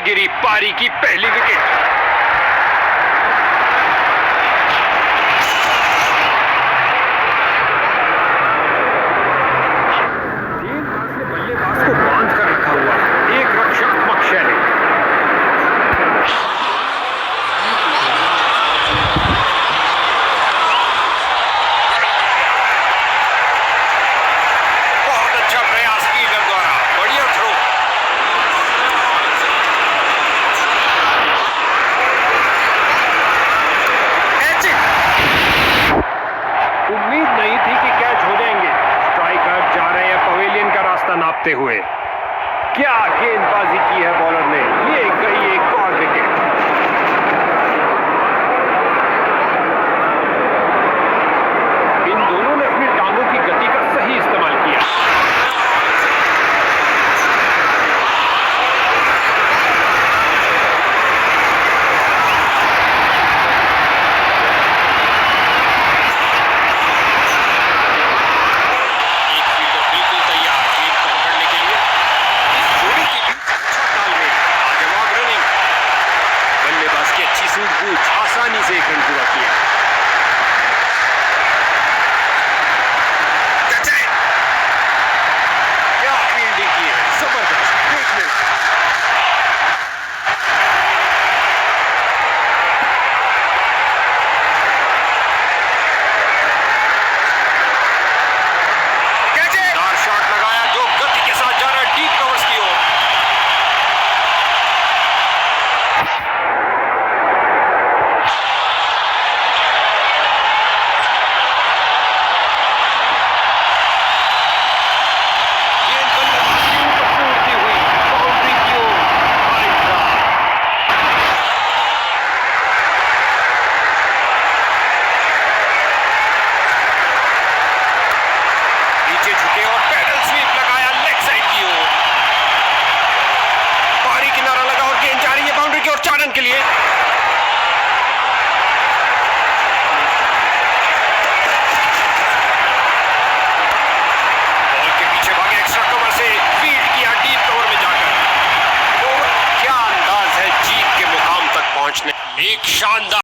गिरी पारी की पहली विकेट। बल्लेबाज को बांध कर रखा हुआ है, एक रक्षात्मक शैली। बहुत अच्छा प्रयास फील्डर द्वारा, बढ़िया थ्रो। उम्मीद नहीं थी कि कैच हो जाएंगे। स्ट्राइकर जा रहे हैं पवेलियन का रास्ता नापते हुए। क्या गेंदबाजी की है बॉलर ने, ये गई एक और विकेट। इन दोनों ने अपनी टांगों की गति का सही इस्तेमाल किया। आसानी से एक रन पूरा किया। क्या फील्डिंग की है, जबरदस्त, देखने। शानदार शॉट लगाया जो गति के साथ जा रहा है डीप कवर्स की ओर। के लिए बॉल के पीछे भागे, एक्स्ट्रा कवर से फील्ड किया डीप कवर में जाकर। क्या अंदाज है जीत के मुकाम तक पहुंचने, एक शानदार